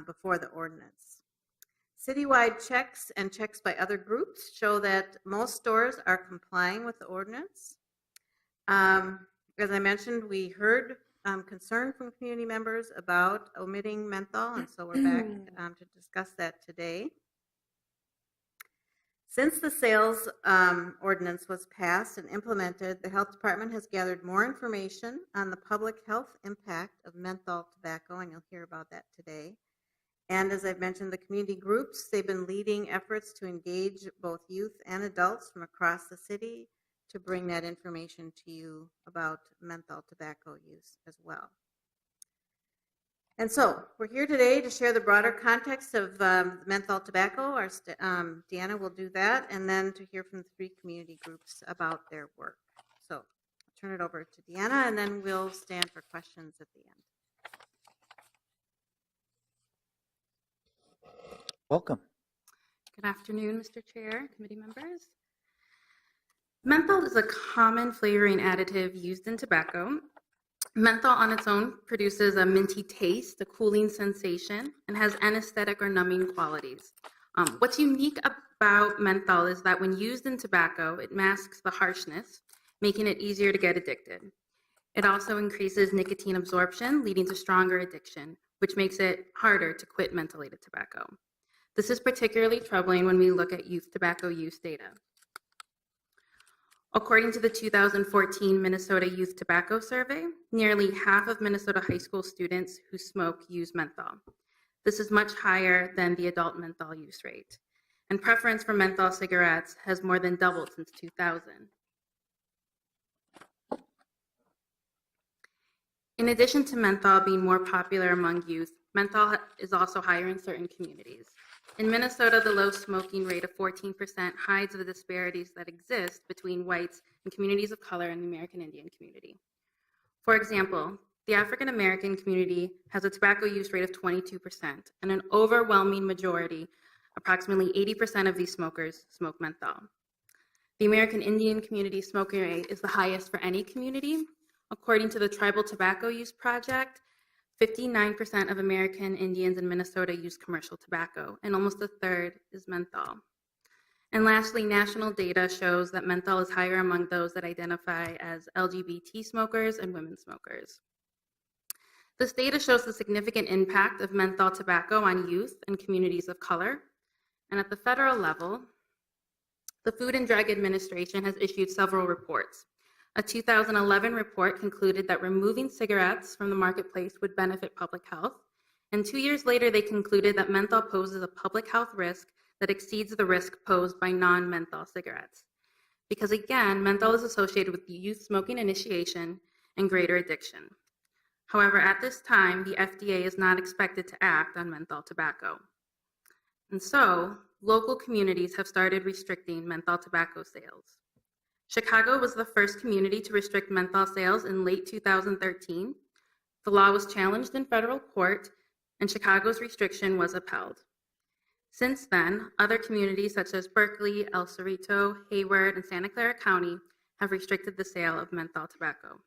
before the ordinance. Citywide checks and checks by other groups show that most stores are complying with the ordinance. As I mentioned, we heard concern from community members about omitting menthol, and so we're back to discuss that today. Since the sales ordinance was passed and implemented, the health department has gathered more information on the public health impact of menthol tobacco, and you'll hear about that today. And as I've mentioned, the community groups, they've been leading efforts to engage both youth and adults from across the city to bring that information to you about menthol tobacco use as well. And so we're here today to share the broader context of menthol tobacco. Deanna will do that, and then to hear from the 3 community groups about their work. So I'll turn it over to Deanna, and then we'll stand for questions at the end. Welcome. Good afternoon, Mr. Chair, committee members. Menthol is a common flavoring additive used in tobacco. Menthol on its own produces a minty taste, a cooling sensation, and has anesthetic or numbing qualities. What's unique about menthol is that when used in tobacco, it masks the harshness, making it easier to get addicted. It also increases nicotine absorption, leading to stronger addiction, which makes it harder to quit mentholated tobacco. This is particularly troubling when we look at youth tobacco use data. According to the 2014 Minnesota Youth Tobacco Survey, nearly half of Minnesota high school students who smoke use menthol. This is much higher than the adult menthol use rate, and preference for menthol cigarettes has more than doubled since 2000. In addition to menthol being more popular among youth, menthol is also higher in certain communities. In Minnesota, the low smoking rate of 14% hides the disparities that exist between whites and communities of color in the American Indian community. For example, the African American community has a tobacco use rate of 22%, and an overwhelming majority, approximately 80% of these smokers, smoke menthol. The American Indian community smoking rate is the highest for any community. According to the Tribal Tobacco Use Project, 59% of American Indians in Minnesota use commercial tobacco, and almost a third is menthol. And lastly, national data shows that menthol is higher among those that identify as LGBT smokers and women smokers. This data shows the significant impact of menthol tobacco on youth and communities of color. And at the federal level, the Food and Drug Administration has issued several reports. A 2011 report concluded that removing cigarettes from the marketplace would benefit public health. And 2 years later, they concluded that menthol poses a public health risk that exceeds the risk posed by non-menthol cigarettes. Because again, menthol is associated with youth smoking initiation and greater addiction. However, at this time, the FDA is not expected to act on menthol tobacco. And so, local communities have started restricting menthol tobacco sales. Chicago was the first community to restrict menthol sales in late 2013. The law was challenged in federal court, and Chicago's restriction was upheld. Since then, other communities such as Berkeley, El Cerrito, Hayward, and Santa Clara County have restricted the sale of menthol tobacco.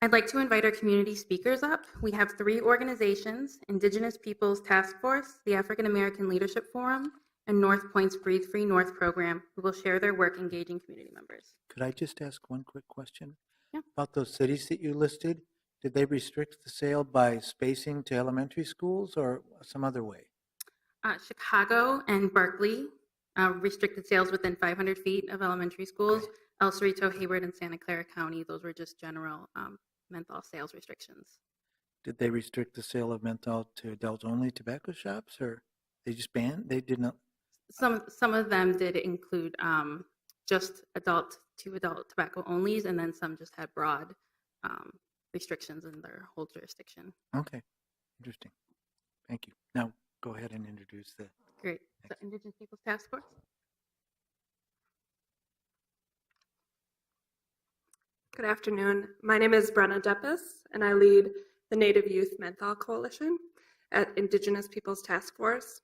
I'd like to invite our community speakers up. We have 3 organizations: Indigenous Peoples Task Force, the African American Leadership Forum, and North Point's Breathe Free North program, who will share their work engaging community members. Could I just ask one quick question? Yeah. About those cities that you listed? Did they restrict the sale by spacing to elementary schools or some other way? Chicago and Berkeley restricted sales within 500 feet of elementary schools. Okay. El Cerrito, Hayward, and Santa Clara County, those were just general menthol sales restrictions. Did they restrict the sale of menthol to adult-only tobacco shops, or they just banned? They did not? Some of them did include just adult tobacco onlys, and then some just had broad restrictions in their whole jurisdiction. Okay, interesting. Thank you. Now go ahead and introduce the. Great. So Indigenous Peoples Task Force. Good afternoon. My name is Brenna Deppis, and I lead the Native Youth Menthol Coalition at Indigenous Peoples Task Force.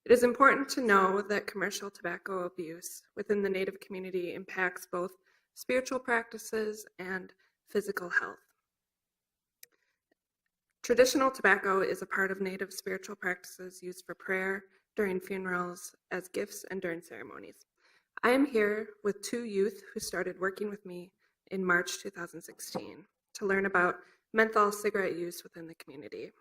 It is important to know that commercial tobacco abuse within the Native community impacts both spiritual practices and physical health. Traditional tobacco is a part of Native spiritual practices used for prayer, during funerals, as gifts, and during ceremonies. I am here with 2 youth who started working with me in March 2016 to learn about menthol cigarette use within the community.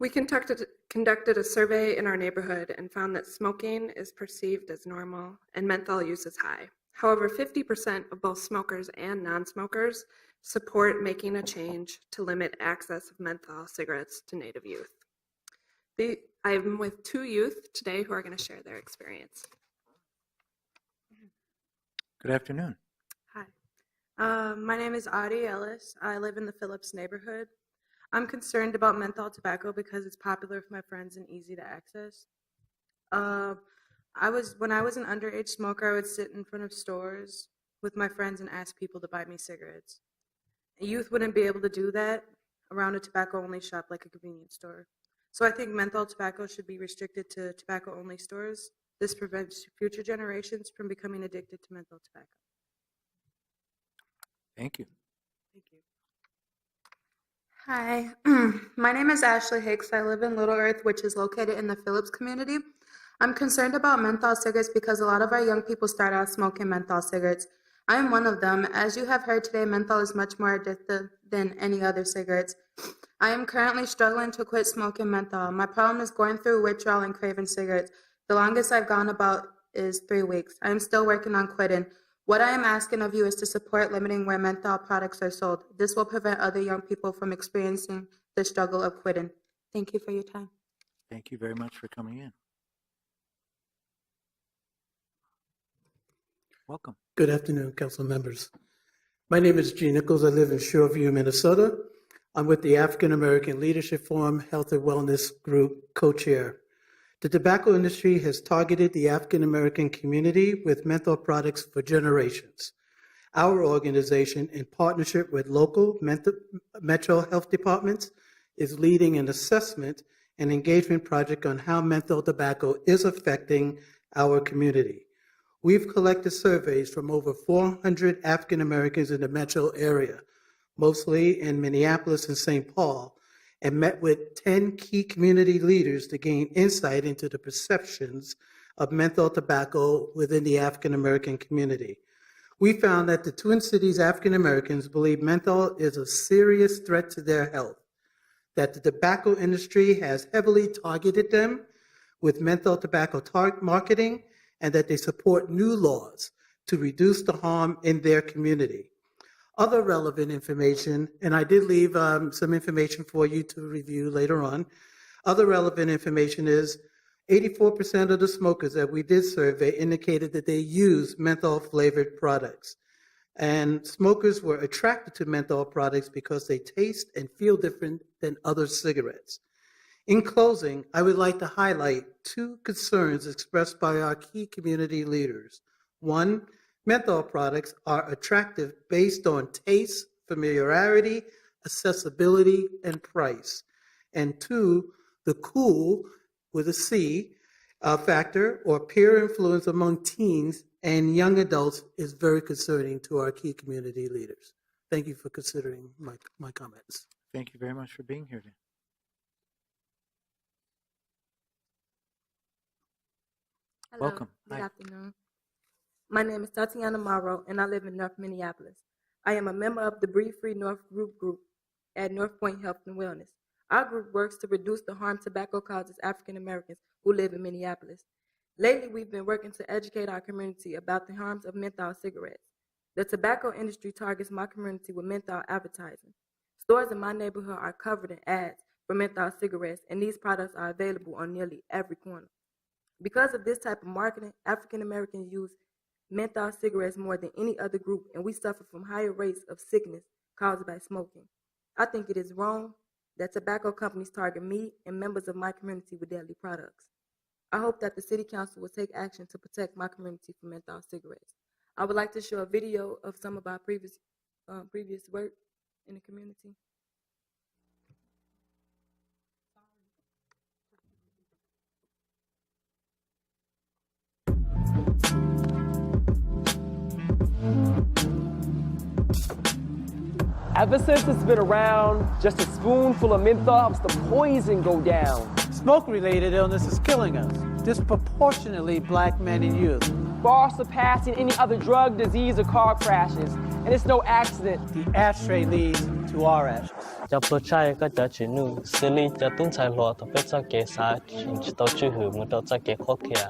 We conducted a survey in our neighborhood and found that smoking is perceived as normal and menthol use is high. However, 50% of both smokers and non-smokers support making a change to limit access of menthol cigarettes to Native youth. I'm with 2 youth today who are going to share their experience. Good afternoon. Hi. My name is Audie Ellis. I live in the Phillips neighborhood. I'm concerned about menthol tobacco because it's popular with my friends and easy to access. When I was an underage smoker, I would sit in front of stores with my friends and ask people to buy me cigarettes. Youth wouldn't be able to do that around a tobacco-only shop like a convenience store. So I think menthol tobacco should be restricted to tobacco-only stores. This prevents future generations from becoming addicted to menthol tobacco. Thank you. Thank you. Hi, my name is Ashley Hicks. I live in Little Earth, which is located in the Phillips community. I'm concerned about menthol cigarettes because a lot of our young people start out smoking menthol cigarettes. I am one of them. As you have heard today, menthol is much more addictive than any other cigarettes. I am currently struggling to quit smoking menthol. My problem is going through withdrawal and craving cigarettes. The longest I've gone about is 3 weeks. I am still working on quitting. What I am asking of you is to support limiting where menthol products are sold. This will prevent other young people from experiencing the struggle of quitting. Thank you for your time. Thank you very much for coming in. Welcome. Good afternoon, council members. My name is Gene Nichols. I live in Shoreview, Minnesota. I'm with the African American Leadership Forum Health and Wellness Group co-chair. The tobacco industry has targeted the African American community with menthol products for generations. Our organization, in partnership with local metro health departments, is leading an assessment and engagement project on how menthol tobacco is affecting our community. We've collected surveys from over 400 African Americans in the metro area, mostly in Minneapolis and St. Paul, and met with 10 key community leaders to gain insight into the perceptions of menthol tobacco within the African American community. We found that the Twin Cities African Americans believe menthol is a serious threat to their health, that the tobacco industry has heavily targeted them with menthol tobacco marketing, and that they support new laws to reduce the harm in their community. Other relevant information, and I did leave some information for you to review later on. Other relevant information is 84% of the smokers that we did survey indicated that they use menthol flavored products. And smokers were attracted to menthol products because they taste and feel different than other cigarettes. In closing, I would like to highlight 2 concerns expressed by our key community leaders. 1, menthol products are attractive based on taste, familiarity, accessibility, and price. And 2, the cool, with a C, factor or peer influence among teens and young adults is very concerning to our key community leaders. Thank you for considering my comments. Thank you very much for being here today. Hello. Welcome. Good Hi. afternoon. My name is Tatiana Margo, and I live in North Minneapolis. I am a member of the Breathe Free North group at North Point Health and Wellness. Our group works to reduce the harm tobacco causes African Americans who live in Minneapolis. Lately, we've been working to educate our community about the harms of menthol cigarettes. The tobacco industry targets my community with menthol advertising. Stores in my neighborhood are covered in ads for menthol cigarettes, and these products are available on nearly every corner. Because of this type of marketing, African Americans use menthol cigarettes more than any other group, and we suffer from higher rates of sickness caused by smoking. I think it is wrong that tobacco companies target me and members of my community with deadly products. I hope that the City Council will take action to protect my community from menthol cigarettes. I would like to show a video of some of our previous work in the community. Ever since it's been around, just a spoonful of menthol helps the poison go down. Smoke-related illness is killing us, disproportionately black men and youth. Far surpassing any other drug, disease, or car crashes. And it's no accident. The ashtray leads to our ashes.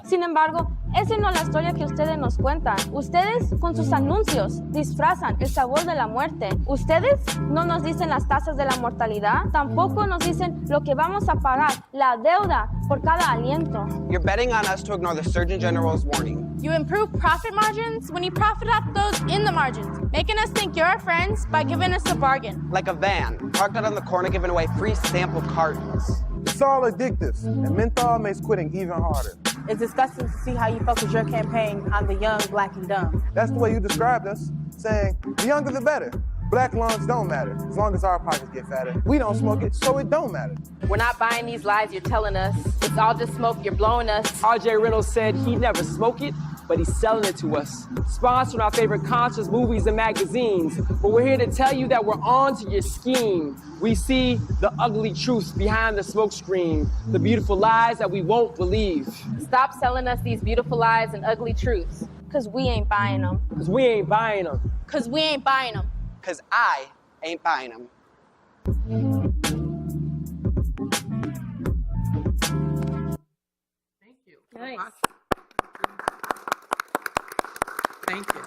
Sin embargo, esa no es la historia que ustedes nos cuentan. Ustedes, con sus anuncios, disfrazan el sabor de la muerte. Ustedes no nos dicen las tasas de la mortalidad, tampoco nos dicen lo que vamos a pagar, la deuda por cada aliento. You're betting on us to ignore the Surgeon General's warning. You improve profit margins when you profit off those in the margins, making us think you're our friends by giving us a bargain. Like a van, parked out on the corner giving away free sample cartons. It's all addictive, and menthol makes quitting even harder. It's disgusting to see how you focus your campaign on the young, black, and dumb. That's the way you described us, saying, the younger the better. Black lungs don't matter, as long as our pockets get fatter. We don't smoke it, so it don't matter. We're not buying these lies you're telling us. It's all just smoke, you're blowing us. RJ Reynolds said he'd never smoke it, but he's selling it to us. Sponsoring our favorite concerts, movies, and magazines. But we're here to tell you that we're on to your scheme. We see the ugly truths behind the smokescreen, the beautiful lies that we won't believe. Stop selling us these beautiful lies and ugly truths. Cause we ain't buying them. Cause we ain't buying them. Cause we ain't buying them. Cause I ain't buying them. Thank you. Nice. Thank you.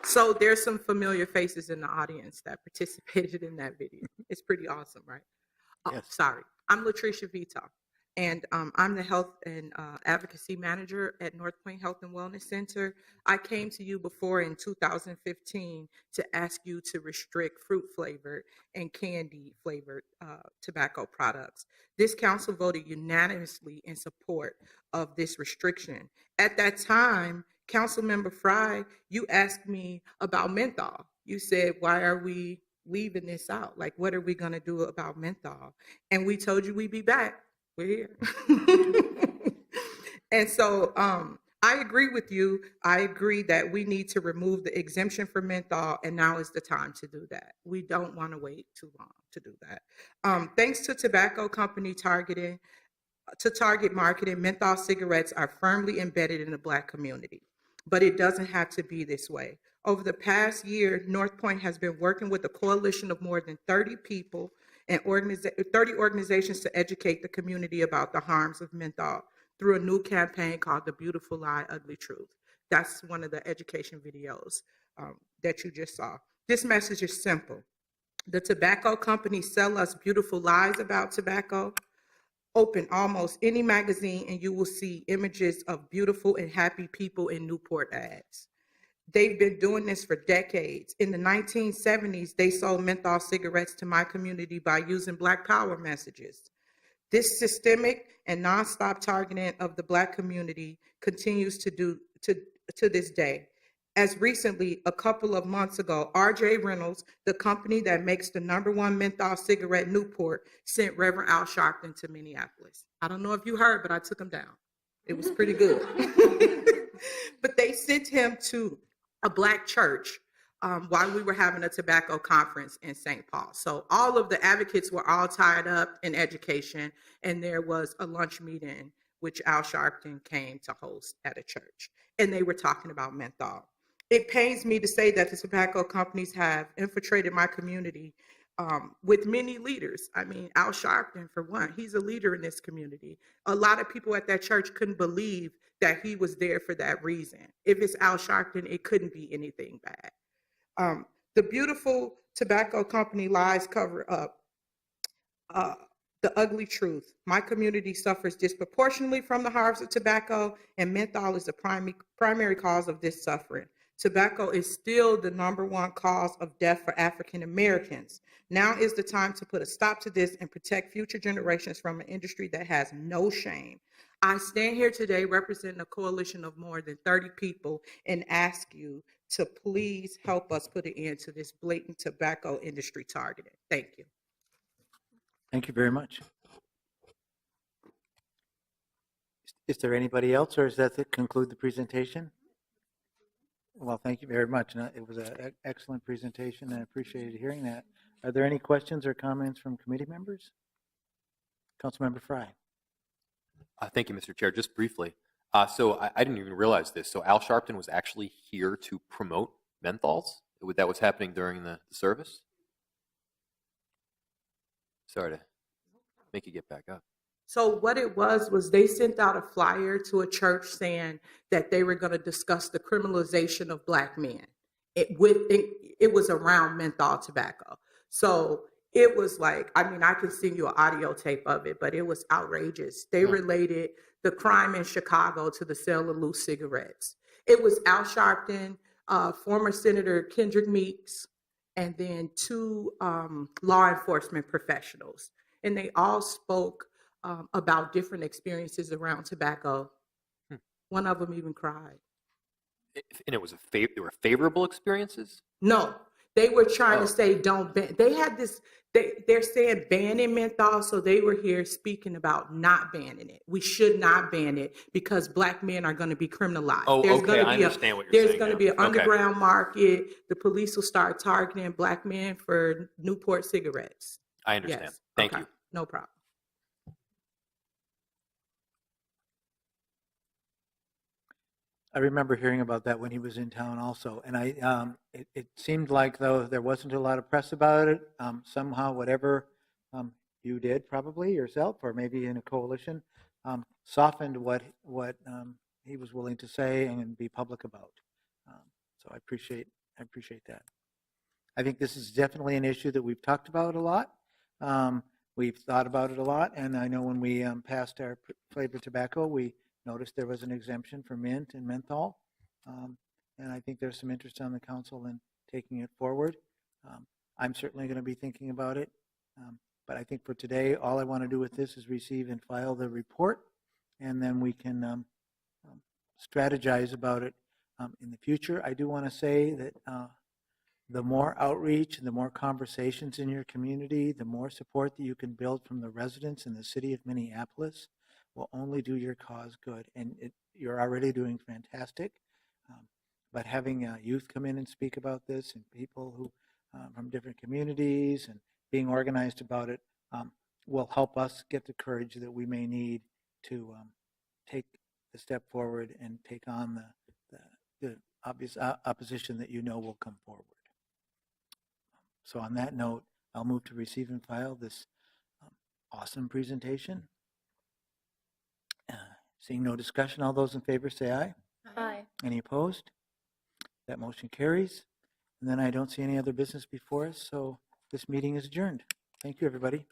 So there's some familiar faces in the audience that participated in that video. It's pretty awesome, right? Oh, Yes. sorry. I'm Latricia Vito, and I'm the Health and Advocacy Manager at North Point Health and Wellness Center. I came to you before in 2015 to ask you to restrict fruit-flavored and candy-flavored tobacco products. This council voted unanimously in support of this restriction. At that time, Councilmember Fry, you asked me about menthol. You said, why are we leaving this out? Like, what are we going to do about menthol? And we told you we'd be back. We're here. And so I agree with you. I agree that we need to remove the exemption for menthol, and now is the time to do that. We don't want to wait too long to do that. Thanks to tobacco company target marketing, menthol cigarettes are firmly embedded in the Black community. But it doesn't have to be this way. Over the past year, North Point has been working with a coalition of more than 30 people and 30 organizations to educate the community about the harms of menthol through a new campaign called The Beautiful Lie, Ugly Truth. That's one of the education videos that you just saw. This message is simple. The tobacco companies sell us beautiful lies about tobacco. Open almost any magazine and you will see images of beautiful and happy people in Newport ads. They've been doing this for decades. In the 1970s, they sold menthol cigarettes to my community by using Black Power messages. This systemic and nonstop targeting of the Black community continues to this day. As recently, a couple of months ago, RJ Reynolds, the company that makes the #1 menthol cigarette Newport, sent Reverend Al Sharpton to Minneapolis. I don't know if you heard, but I took him down. It was pretty good. But they sent him to a Black church while we were having a tobacco conference in St. Paul. So all of the advocates were all tied up in education, and there was a lunch meeting which Al Sharpton came to host at a church, and they were talking about menthol. It pains me to say that the tobacco companies have infiltrated my community with many leaders. I mean, Al Sharpton, for one, he's a leader in this community. A lot of people at that church couldn't believe that he was there for that reason. If it's Al Sharpton, it couldn't be anything bad. The beautiful tobacco company lies cover up the ugly truth. My community suffers disproportionately from the harms of tobacco, and menthol is the primary cause of this suffering. Tobacco is still the #1 cause of death for African Americans. Now is the time to put a stop to this and protect future generations from an industry that has no shame. I stand here today representing a coalition of more than 30 people and ask you to please help us put an end to this blatant tobacco industry targeting. Thank you. Thank you very much. Is there anybody else, or does that conclude the presentation? Well, thank you very much. And it was an excellent presentation, and I appreciated hearing that. Are there any questions or comments from committee members? Councilmember Fry. Thank you, Mr. Chair. Just briefly. So I didn't even realize this. So Al Sharpton was actually here to promote menthols? That was happening during the service? Sorry to make you get back up. So what it was they sent out a flyer to a church saying that they were going to discuss the criminalization of Black men. It was around menthol tobacco. So it was like, I mean, I can send you an audio tape of it, but it was outrageous. They related the crime in Chicago to the sale of loose cigarettes. It was Al Sharpton, former Senator Kendrick Meeks, and then two law enforcement professionals. And they all spoke about different experiences around tobacco. One of them even cried. And it was they were favorable experiences? No, they were trying to say don't ban. They had this, they're saying banning menthol, so they were here speaking about not banning it. We should not ban it because Black men are going to be criminalized. Oh, there's okay, gonna I be understand what you're saying. There's going to be an now. Okay. underground market. The police will start targeting Black men for Newport cigarettes. I understand. Yes. Thank Okay. you. No problem. I remember hearing about that when he was in town also, and it seemed like, though, there wasn't a lot of press about it. Somehow, whatever you did, probably yourself, or maybe in a coalition, softened what he was willing to say and be public about. So I appreciate that. I think this is definitely an issue that we've talked about a lot. We've thought about it a lot, and I know when we passed our flavored tobacco, we noticed there was an exemption for mint and menthol, and I think there's some interest on the council in taking it forward. I'm certainly going to be thinking about it, but I think for today, all I want to do with this is receive and file the report, and then we can strategize about it in the future. I do want to say that the more outreach and the more conversations in your community, the more support that you can build from the residents in the city of Minneapolis will only do your cause good. And you're already doing fantastic. But having youth come in and speak about this, and people who from different communities, and being organized about it will help us get the courage that we may need to take the step forward and take on the obvious opposition that you know will come forward. So on that note, I'll move to receive and file this awesome presentation. Seeing no discussion, all those in favor say aye. Aye. Any opposed? That motion carries. And then I don't see any other business before us, so this meeting is adjourned. Thank you, everybody.